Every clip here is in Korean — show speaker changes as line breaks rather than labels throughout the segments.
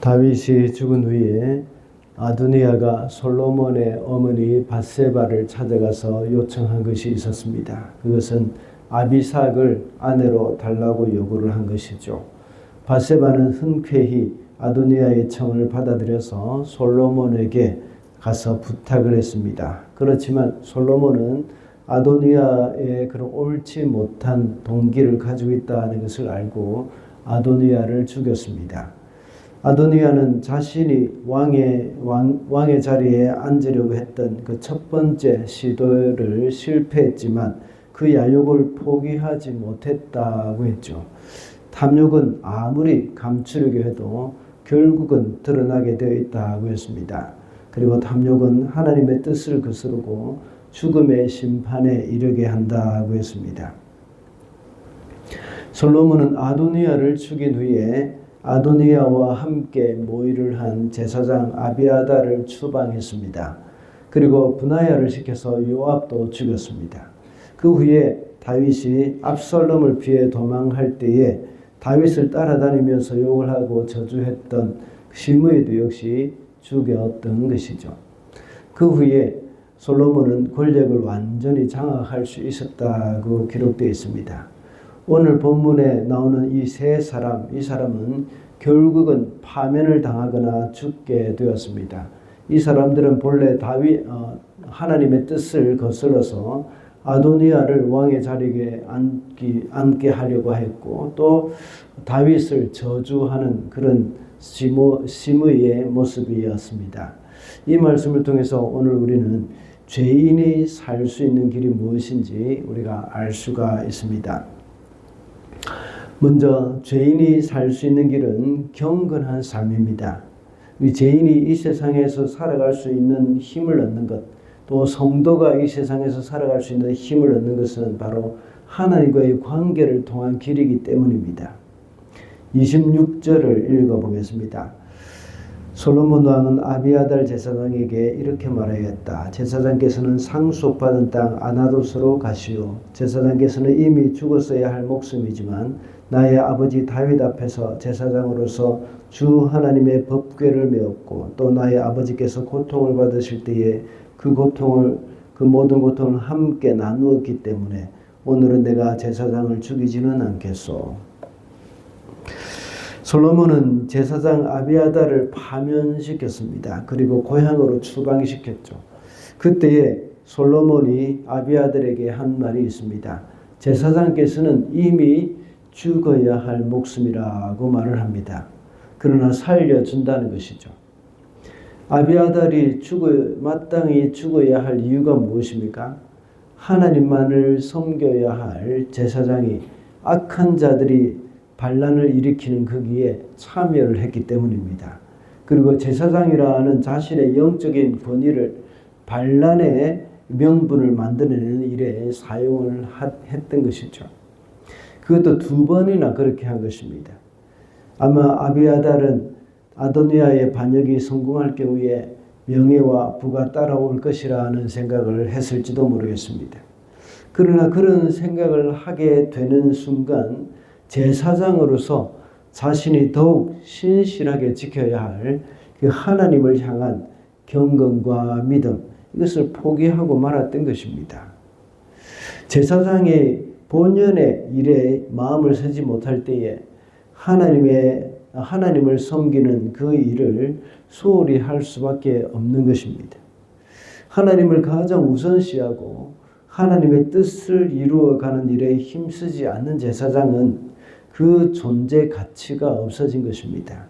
다윗이 죽은 후에 아도니아가 솔로몬의 어머니 밧세바를 찾아가서 요청한 것이 있었습니다. 그것은 아비삭을 아내로 달라고 요구를 한 것이죠. 밧세바는 흔쾌히 아도니아의 청을 받아들여서 솔로몬에게 가서 부탁을 했습니다. 그렇지만 솔로몬은 아도니아의 그런 옳지 못한 동기를 가지고 있다는 것을 알고 아도니아를 죽였습니다. 아도니아는 자신이 왕의 자리에 앉으려고 했던 그 첫 번째 시도를 실패했지만 그 야욕을 포기하지 못했다고 했죠. 탐욕은 아무리 감추려고 해도 결국은 드러나게 되어 있다고 했습니다. 그리고 탐욕은 하나님의 뜻을 거스르고 죽음의 심판에 이르게 한다고 했습니다. 솔로몬은 아도니아를 죽인 후에 아도니아와 함께 모의를 한 제사장 아비아달을 추방했습니다. 그리고 분하야를 시켜서 요압도 죽였습니다. 그 후에 다윗이 압살롬을 피해 도망할 때에 다윗을 따라다니면서 욕을 하고 저주했던 시므이도 역시 죽였던 것이죠. 그 후에 솔로몬은 권력을 완전히 장악할 수 있었다고 기록되어 있습니다. 오늘 본문에 나오는 이 세 사람, 이 사람은 결국은 파면을 당하거나 죽게 되었습니다. 이 사람들은 본래 하나님의 뜻을 거슬러서 아도니아를 왕의 자리에 앉게 하려고 했고 또 다윗을 저주하는 그런 시므이의 모습이었습니다. 이 말씀을 통해서 오늘 우리는 죄인이 살 수 있는 길이 무엇인지 우리가 알 수가 있습니다. 먼저 죄인이 살 수 있는 길은 경건한 삶입니다. 죄인이 이 세상에서 살아갈 수 있는 힘을 얻는 것, 또 성도가 이 세상에서 살아갈 수 있는 힘을 얻는 것은 바로 하나님과의 관계를 통한 길이기 때문입니다. 26절을 읽어보겠습니다. 솔로몬 왕은 아비아달 제사장에게 이렇게 말하였다. 제사장께서는 상속받은 땅 아나돗으로 가시오. 제사장께서는 이미 죽었어야 할 목숨이지만 나의 아버지 다윗 앞에서 제사장으로서 주 하나님의 법궤를 메었고 또 나의 아버지께서 고통을 받으실 때에 그 모든 고통을 함께 나누었기 때문에 오늘은 내가 제사장을 죽이지는 않겠소. 솔로몬은 제사장 아비아달을 파면시켰습니다. 그리고 고향으로 추방시켰죠. 그때에 솔로몬이 아비아달에게 한 말이 있습니다. 제사장께서는 이미 죽어야 할 목숨이라고 말을 합니다. 그러나 살려준다는 것이죠. 아비아달이 마땅히 죽어야 할 이유가 무엇입니까? 하나님만을 섬겨야 할 제사장이 악한 자들이 반란을 일으키는 거기에 참여를 했기 때문입니다. 그리고 제사장이라는 자신의 영적인 권위를 반란의 명분을 만들어내는 일에 사용을 했던 것이죠. 그것도 2번이나 그렇게 한 것입니다. 아마 아비아달은 아도니아의 반역이 성공할 경우에 명예와 부가 따라올 것이라는 생각을 했을지도 모르겠습니다. 그러나 그런 생각을 하게 되는 순간 제사장으로서 자신이 더욱 신실하게 지켜야 할 그 하나님을 향한 경건과 믿음, 이것을 포기하고 말았던 것입니다. 제사장이 본연의 일에 마음을 쓰지 못할 때에 하나님을 섬기는 그 일을 소홀히 할 수밖에 없는 것입니다. 하나님을 가장 우선시하고 하나님의 뜻을 이루어가는 일에 힘쓰지 않는 제사장은 그 존재 가치가 없어진 것입니다.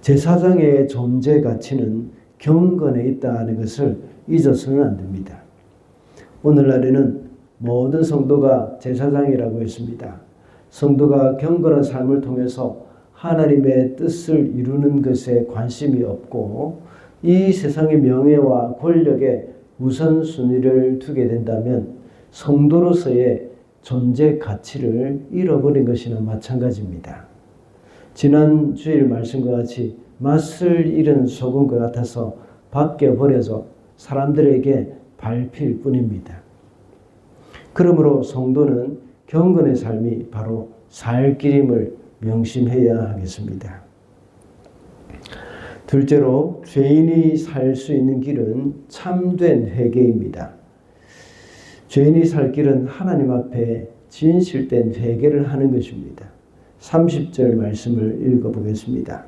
제사장의 존재 가치는 경건에 있다는 것을 잊어서는 안 됩니다. 오늘날에는 모든 성도가 제사장이라고 했습니다. 성도가 경건한 삶을 통해서 하나님의 뜻을 이루는 것에 관심이 없고 이 세상의 명예와 권력에 우선순위를 두게 된다면 성도로서의 존재 가치를 잃어버린 것이나 마찬가지입니다. 지난 주일 말씀과 같이 맛을 잃은 소금과 같아서 밖에 버려져 사람들에게 밟힐 뿐입니다. 그러므로 성도는 경건의 삶이 바로 살 길임을 명심해야 하겠습니다. 둘째로 죄인이 살 수 있는 길은 참된 회개입니다. 죄인이 살 길은 하나님 앞에 진실된 회개를 하는 것입니다. 30절 말씀을 읽어보겠습니다.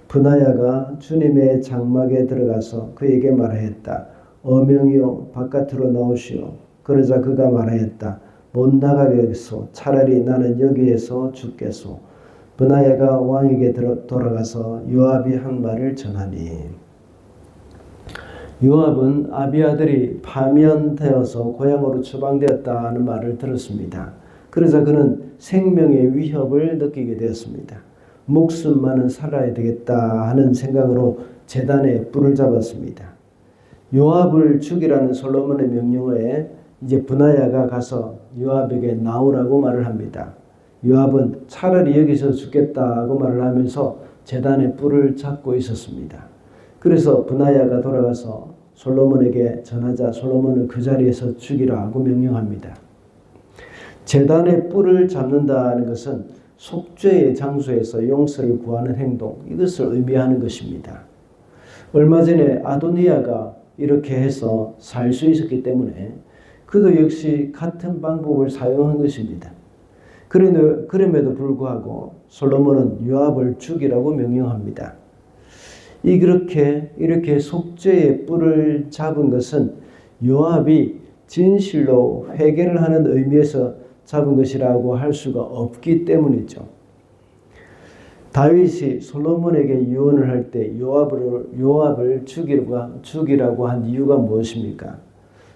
브나야가 주님의 장막에 들어가서 그에게 말하였다. 어명이여 바깥으로 나오시오. 그러자 그가 말하였다. 못 나가겠소. 차라리 나는 여기에서 죽겠소. 브나야가 왕에게 돌아가서 요압이 한 말을 전하니 요압은 아비아들이 파면되어서 고향으로 추방되었다는 말을 들었습니다. 그러자 그는 생명의 위협을 느끼게 되었습니다. 목숨만은 살아야 되겠다 하는 생각으로 제단에 불을 잡았습니다. 요압을 죽이라는 솔로몬의 명령에 이제 브나야가 가서 요압에게 나오라고 말을 합니다. 요압은 차라리 여기서 죽겠다고 말을 하면서 제단에 불을 잡고 있었습니다. 그래서 브나야가 돌아가서 솔로몬에게 전하자 솔로몬은 그 자리에서 죽이라고 명령합니다. 제단에 뿔을 잡는다는 것은 속죄의 장소에서 용서를 구하는 행동, 이것을 의미하는 것입니다. 얼마 전에 아도니아가 이렇게 해서 살 수 있었기 때문에 그도 역시 같은 방법을 사용한 것입니다. 그럼에도 불구하고 솔로몬은 요압을 죽이라고 명령합니다. 이렇게 속죄의 뿔을 잡은 것은 요압이 진실로 회개를 하는 의미에서 잡은 것이라고 할 수가 없기 때문이죠. 다윗이 솔로몬에게 유언을 할 때 요압을 죽이라고 한 이유가 무엇입니까?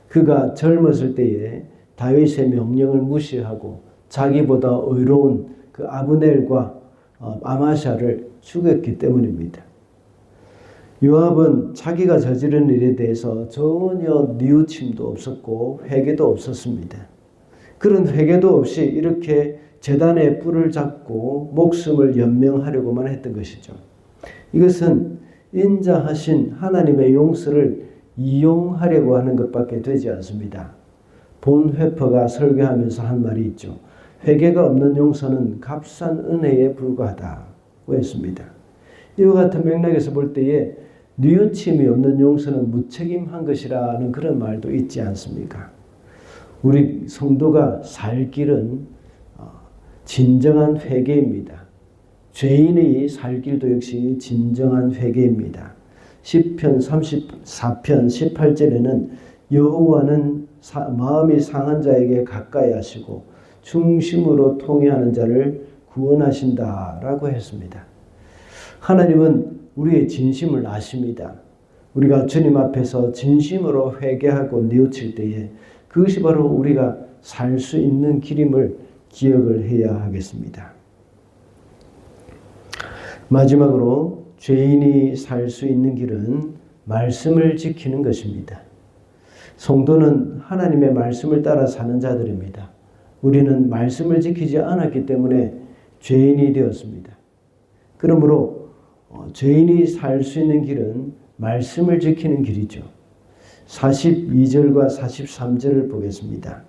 그가 젊었을 때에 다윗의 명령을 무시하고 자기보다 의로운 그 아브넬과 아마샤를 죽였기 때문입니다. 요압은 자기가 저지른 일에 대해서 전혀 뉘우침도 없었고 회개도 없었습니다. 그런 회개도 없이 이렇게 제단에 뿔을 잡고 목숨을 연명하려고만 했던 것이죠. 이것은 인자하신 하나님의 용서를 이용하려고 하는 것밖에 되지 않습니다. 본회퍼가 설교하면서 한 말이 있죠. 회개가 없는 용서는 값싼 은혜에 불과하다고 했습니다. 이와 같은 맥락에서 볼 때에 뉘우침이 없는 용서는 무책임한 것이라는 그런 말도 있지 않습니까? 우리 성도가 살 길은 진정한 회개입니다. 죄인의 살 길도 역시 진정한 회개입니다. 시편 34편 18절에는 여호와는 마음이 상한 자에게 가까이 하시고 중심으로 통회하는 자를 구원하신다라고 했습니다. 하나님은 우리의 진심을 아십니다. 우리가 주님 앞에서 진심으로 회개하고 뉘우칠 때에 그것이 바로 우리가 살 수 있는 길임을 기억을 해야 하겠습니다. 마지막으로 죄인이 살 수 있는 길은 말씀을 지키는 것입니다. 성도는 하나님의 말씀을 따라 사는 자들입니다. 우리는 말씀을 지키지 않았기 때문에 죄인이 되었습니다. 그러므로 죄인이 살 수 있는 길은 말씀을 지키는 길이죠. 42절과 43절을 보겠습니다.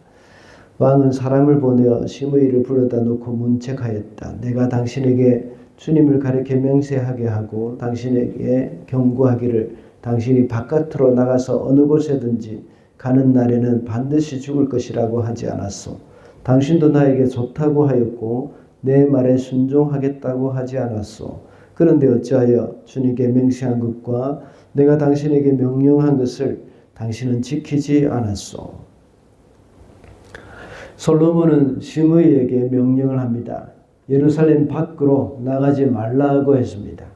왕은 사람을 보내어 시므이를 불러다 놓고 문책하였다. 내가 당신에게 주님을 가리켜 맹세하게 하고 당신에게 경고하기를 당신이 바깥으로 나가서 어느 곳에든지 가는 날에는 반드시 죽을 것이라고 하지 않았소. 당신도 나에게 좋다고 하였고 내 말에 순종하겠다고 하지 않았소. 그런데 어찌하여 주님께 맹세한 것과 내가 당신에게 명령한 것을 당신은 지키지 않았소. 솔로몬은 시므이에게 명령을 합니다. 예루살렘 밖으로 나가지 말라고 했습니다.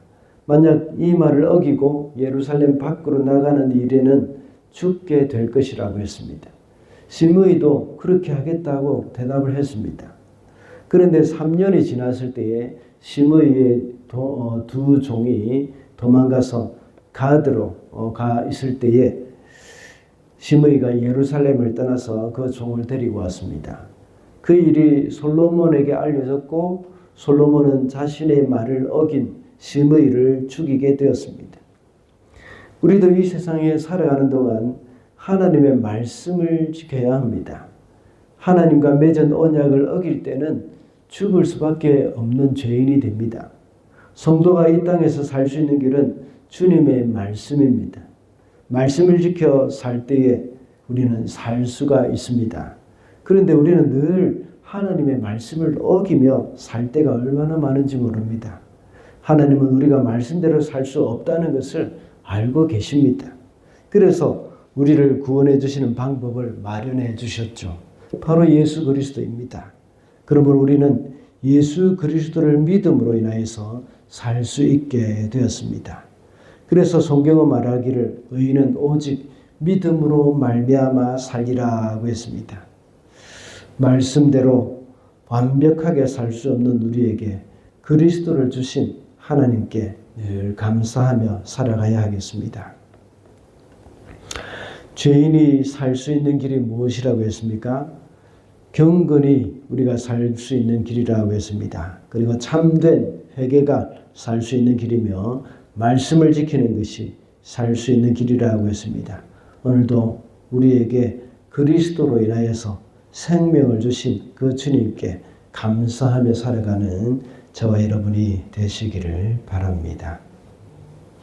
만약 이 말을 어기고 예루살렘 밖으로 나가는 일에는 죽게 될 것이라고 했습니다. 시므이도 그렇게 하겠다고 대답을 했습니다. 그런데 3년이 지났을 때에 시므이의 두 종이 도망가서 가드로 가 있을 때에 시므이가 예루살렘을 떠나서 그 종을 데리고 왔습니다. 그 일이 솔로몬에게 알려졌고 솔로몬은 자신의 말을 어긴 시므이를 죽이게 되었습니다. 우리도 이 세상에 살아가는 동안 하나님의 말씀을 지켜야 합니다. 하나님과 맺은 언약을 어길 때는 죽을 수밖에 없는 죄인이 됩니다. 성도가 이 땅에서 살 수 있는 길은 주님의 말씀입니다. 말씀을 지켜 살 때에 우리는 살 수가 있습니다. 그런데 우리는 늘 하나님의 말씀을 어기며 살 때가 얼마나 많은지 모릅니다. 하나님은 우리가 말씀대로 살 수 없다는 것을 알고 계십니다. 그래서 우리를 구원해 주시는 방법을 마련해 주셨죠. 바로 예수 그리스도입니다. 그러므로 우리는 예수 그리스도를 믿음으로 인하여서 살 수 있게 되었습니다. 그래서 성경은 말하기를 의인은 오직 믿음으로 말미암아 살리라고 했습니다. 말씀대로 완벽하게 살 수 없는 우리에게 그리스도를 주신 하나님께 늘 감사하며 살아가야 하겠습니다. 죄인이 살 수 있는 길이 무엇이라고 했습니까? 경건히 우리가 살 수 있는 길이라고 했습니다. 그리고 참된 회개가 살 수 있는 길이며 말씀을 지키는 것이 살 수 있는 길이라고 했습니다. 오늘도 우리에게 그리스도로 인하여서 생명을 주신 그 주님께 감사하며 살아가는 저와 여러분이 되시기를 바랍니다.